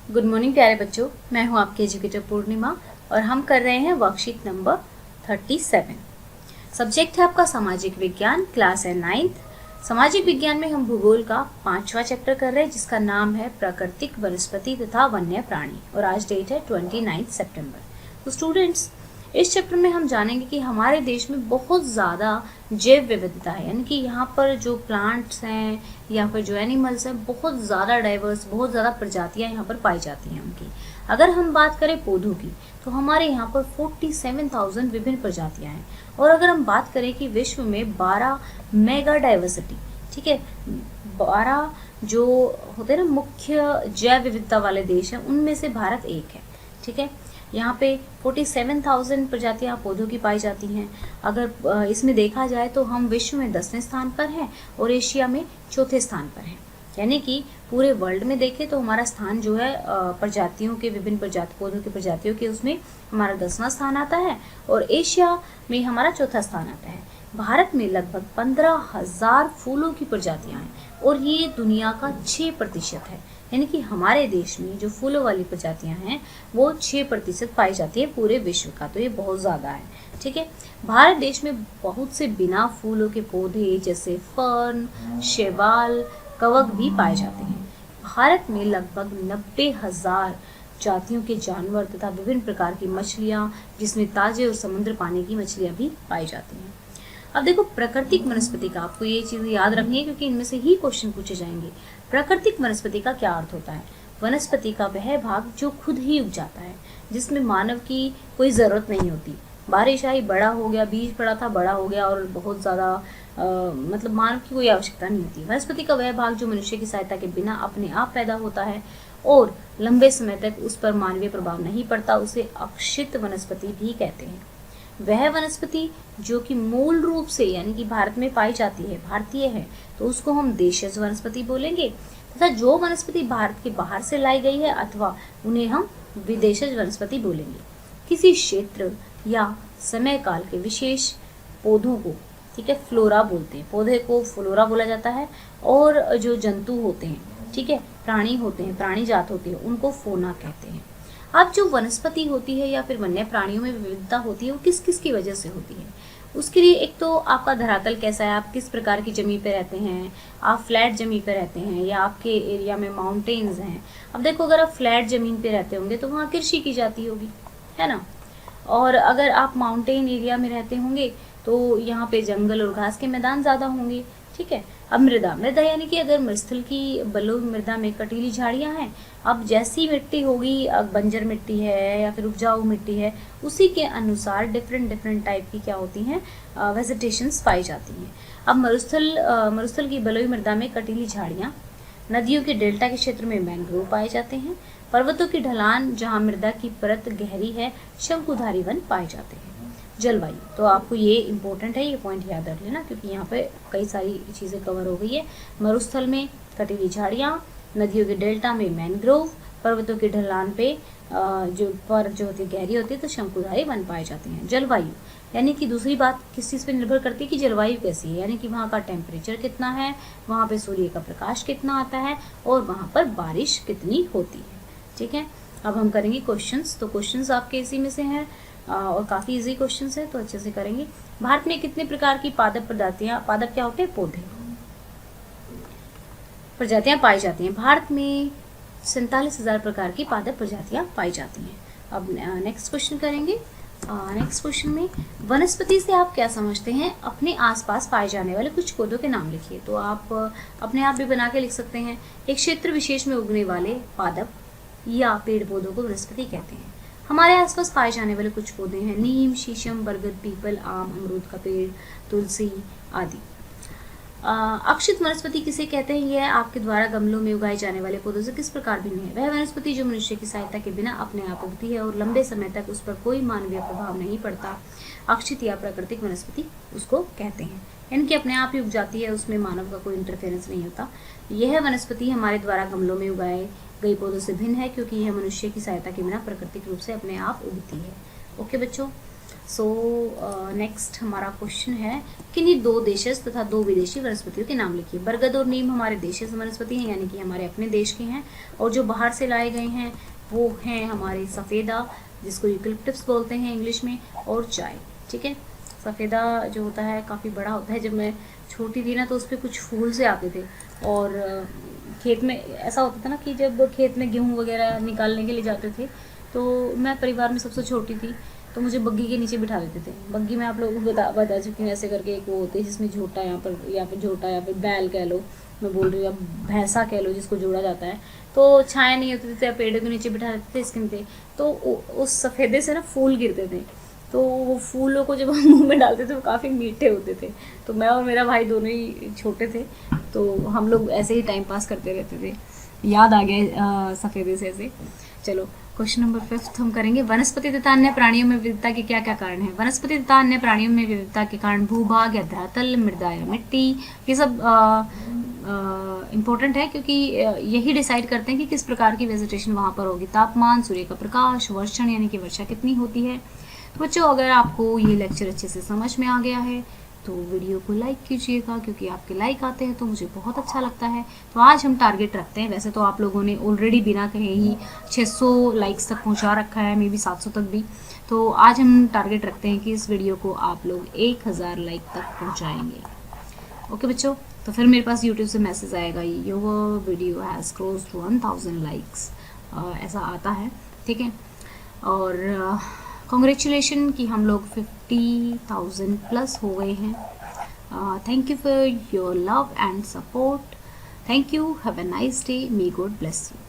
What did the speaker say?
Good morning प्यारे बच्चों, मैं हूं आपकी एजुकेटर पूर्णिमा और हम कर रहे हैं वर्कशीट नंबर 37। सब्जेक्ट है आपका सामाजिक विज्ञान, क्लास है 9th। सामाजिक विज्ञान में हम भूगोल का 5वां चैप्टर कर रहे हैं जिसका नाम है प्राकृतिक वनस्पति तथा वन्य प्राणी और आज डेट है 29 सितंबर। तो स्टूडेंट्स, इस चैप्टर में हम जानेंगे कि हमारे देश में बहुत ज़्यादा जैव विविधता है, यानी कि यहाँ पर जो प्लांट्स हैं या फिर जो एनिमल्स हैं बहुत ज़्यादा डाइवर्स, बहुत ज़्यादा प्रजातियाँ यहाँ पर पाई जाती हैं उनकी। अगर हम बात करें पौधों की तो हमारे यहाँ पर 47,000 विभिन्न प्रजातियाँ हैं। और अगर हम बात करें कि विश्व में 12 मेगा डाइवर्सिटी, ठीक है, 12 जो होते हैं ना मुख्य जैव विविधता वाले देश हैं उनमें से भारत एक है। ठीक है, यहाँ पे 47,000 प्रजातियाँ पौधों की पाई जाती हैं। अगर इसमें देखा जाए तो हम विश्व में 10वें स्थान पर हैं और एशिया में 4थे स्थान पर हैं। यानी कि पूरे वर्ल्ड में देखें तो हमारा स्थान जो है प्रजातियों के, विभिन्न प्रजाति पौधों की प्रजातियों के, उसमें हमारा 10वां स्थान आता है और एशिया में हमारा 4था स्थान आता है। भारत में लगभग 15,000 फूलों की प्रजातियां हैं और ये दुनिया का 6% है। यानी कि हमारे देश में जो फूलों वाली प्रजातियां हैं वो 6% पाई जाती है पूरे विश्व का, तो ये बहुत ज़्यादा है। ठीक है, भारत देश में बहुत से बिना फूलों के पौधे जैसे फर्न, शैवाल, कवक भी पाए जाते हैं। भारत में लगभग 90,000 जातियों के जानवर तथा विभिन्न प्रकार की मछलियाँ, जिसमें ताजे और समुद्र पानी की मछलियाँ भी पाई जाती हैं। अब देखो, प्राकृतिक वनस्पति का आपको ये चीज़ याद रखनी है क्योंकि इनमें से ही क्वेश्चन पूछे जाएंगे। प्राकृतिक वनस्पति का क्या अर्थ होता है? वनस्पति का वह भाग जो खुद ही उग जाता है, जिसमें मानव की कोई ज़रूरत नहीं होती। बारिश आई, बड़ा हो गया, बीज पड़ा था, बड़ा हो गया और बहुत ज़्यादा मतलब मानव की कोई आवश्यकता नहीं होती। वनस्पति का वह भाग जो मनुष्य की सहायता के बिना अपने आप पैदा होता है और लंबे समय तक उस पर मानवीय प्रभाव नहीं पड़ता, उसे अक्षित वनस्पति भी कहते हैं। वह वनस्पति जो कि मूल रूप से यानी कि भारत में पाई जाती है, भारतीय है, तो उसको हम देशज वनस्पति बोलेंगे तथा जो वनस्पति भारत के बाहर से लाई गई है अथवा उन्हें हम विदेशज वनस्पति बोलेंगे। किसी क्षेत्र या समय काल के विशेष पौधों को, ठीक है, फ्लोरा बोलते हैं, पौधे को फ्लोरा बोला जाता है और जो जंतु होते हैं, ठीक है, प्राणी होते हैं, प्राणी जात होती है, उनको फोना कहते हैं। अब जो वनस्पति होती है या फिर वन्य प्राणियों में विविधता होती है वो किस किस की वजह से होती है? उसके लिए एक तो आपका धरातल कैसा है, आप किस प्रकार की जमीन पे रहते हैं, आप फ्लैट जमीन पे रहते हैं या आपके एरिया में माउंटेन्स हैं। अब देखो, अगर आप फ्लैट जमीन पे रहते होंगे तो वहाँ कृषि की जाती होगी, है ना, और अगर आप माउंटेन एरिया में रहते होंगे तो यहाँ पे जंगल और घास के मैदान ज़्यादा होंगे। ठीक है, अब मृदा यानी कि अगर मरुस्थल की बलुई मृदा में कटीली झाड़ियाँ हैं, अब जैसी मिट्टी होगी, बंजर मिट्टी है या फिर उपजाऊ मिट्टी है, उसी के अनुसार डिफरेंट टाइप की क्या होती हैं वेजिटेशंस पाई जाती हैं। अब मरुस्थल की बलुई मृदा में कटीली झाड़ियाँ, नदियों के डेल्टा के क्षेत्र में मैंग्रोव पाए जाते हैं, पर्वतों की ढलान जहाँ मृदा की परत गहरी है, शंकुधारी वन पाए जाते हैं। जलवायु, तो आपको ये इम्पोर्टेंट है, ये पॉइंट याद रख लेना क्योंकि यहाँ पे कई सारी चीज़ें कवर हो गई है। मरुस्थल में कटीली झाड़ियाँ, नदियों के डेल्टा में मैंग्रोव, पर्वतों की ढलान पे जो होती है गहरी होती है तो शंकुधारी वन पाए जाते हैं। जलवायु यानी कि दूसरी बात किस चीज़ पे निर्भर करती है कि जलवायु कैसी है, यानी कि वहाँ का टेम्परेचर कितना है, वहाँ पे सूर्य का प्रकाश कितना आता है और वहाँ पर बारिश कितनी होती है। ठीक है, अब हम करेंगे क्वेश्चंस। तो क्वेश्चंस आपके इसी में से हैं और काफ़ी इजी क्वेश्चंस है, तो अच्छे से करेंगे। भारत में कितने प्रकार की पादप प्रजातियाँ, पादप क्या होते हैं, पौधे, प्रजातियाँ पाई जाती हैं? भारत में 47,000 प्रकार की पादप प्रजातियाँ पाई जाती हैं। अब नेक्स्ट क्वेश्चन करेंगे। नेक्स्ट क्वेश्चन में वनस्पति से आप क्या समझते हैं? अपने आसपास पाए जाने वाले कुछ पौधों के नाम लिखिए। तो आप अपने आप भी बना के लिख सकते हैं। एक क्षेत्र विशेष में उगने वाले पादप या पेड़ पौधों को वनस्पति कहते हैं। हमारे आसपास पाए जाने वाले कुछ पौधे हैं नीम, शीशम, बरगद, पीपल, आम, अमरूद का पेड़, तुलसी आदि। अक्षित वनस्पति किसे कहते हैं? यह आपके द्वारा गमलों में उगाए जाने वाले पौधों से किस प्रकार भिन्न है? वह वनस्पति जो मनुष्य की सहायता के बिना अपने आप उगती है और लंबे समय तक उस पर कोई मानवीय प्रभाव नहीं पड़ता। अक्षित या प्राकृतिक वनस्पति उसको कहते हैं, यानी कि अपने आप ही उग जाती है, उसमें मानव का कोई इंटरफेरेंस नहीं होता। यह वनस्पति हमारे द्वारा गमलों में उगाए गए पौधों से भिन्न है क्योंकि यह मनुष्य की सहायता के बिना प्राकृतिक रूप से अपने आप उगती है। ओके बच्चों, सो नेक्स्ट हमारा क्वेश्चन है, किन्हीं 2 देशज तथा 2 विदेशी वनस्पतियों के नाम लिखिए। बरगद और नीम हमारे देशज वनस्पति हैं, यानी कि हमारे अपने देश के हैं, और जो बाहर से लाए गए हैं वो हैं हमारे सफ़ेदा, जिसको यूकलिप्टस बोलते हैं इंग्लिश में, और चाय। ठीक है, सफ़ेदा जो होता है काफ़ी बड़ा होता है। जब मैं छोटी थी ना तो उस पर कुछ फूल से आते थे, और खेत में ऐसा होता था ना कि जब खेत में गेहूँ वगैरह निकालने के लिए जाते थे, तो मैं परिवार में सबसे छोटी थी, तो मुझे बग्गी के नीचे बिठा देते थे। बग्गी मैं आप लोगों को बता चुकी हूँ, ऐसे करके एक वो होती है जिसमें झोटा, यहाँ पर झोटा, या फिर बैल कह लो, मैं बोल रही हूँ, या भैंसा कह लो जिसको जोड़ा जाता है। तो छाया नहीं होती थी तो पेड़ के नीचे बिठा देते थे, स्किन पे, तो उस सफ़ेदे से ना फूल गिरते थे, तो वो फूलों को जब हम मुंह में डालते थे वो काफ़ी मीठे होते थे। तो मैं और मेरा भाई दोनों ही छोटे थे, तो हम लोग ऐसे ही टाइम पास करते रहते थे। याद आ गया सफ़ेदे से ऐसे। चलो क्वेश्चन नंबर 5 हम करेंगे, वनस्पति तथा अन्य प्राणियों में विविधता के क्या क्या कारण हैं। वनस्पति तथा अन्य प्राणियों में विविधता के कारण भूभाग या धरातल, मृदा या मिट्टी, ये सब इम्पोर्टेंट है, क्योंकि यही डिसाइड करते हैं कि किस प्रकार की वेजिटेशन वहाँ पर होगी। तापमान, सूर्य का प्रकाश, वर्षण यानी कि वर्षा कितनी होती है। तो बच्चों, अगर आपको ये लेक्चर अच्छे से समझ में आ गया है तो वीडियो को लाइक कीजिएगा, क्योंकि आपके लाइक आते हैं तो मुझे बहुत अच्छा लगता है। तो आज हम टारगेट रखते हैं, वैसे तो आप लोगों ने ऑलरेडी बिना कहे ही 600 लाइक्स तक पहुंचा रखा है, मे बी 700 तक भी। तो आज हम टारगेट रखते हैं कि इस वीडियो को आप लोग 1000 लाइक तक पहुंचाएंगे। ओके बच्चों, तो फिर मेरे पास यूट्यूब से मैसेज आएगा, your video has crossed 1000 likes, ऐसा आता है। ठीक है, और कॉन्ग्रेचुलेशन कि हम लोग 50,000 प्लस हो गए हैं। Thank you for your love and support. Thank you, have a nice day, may God bless you.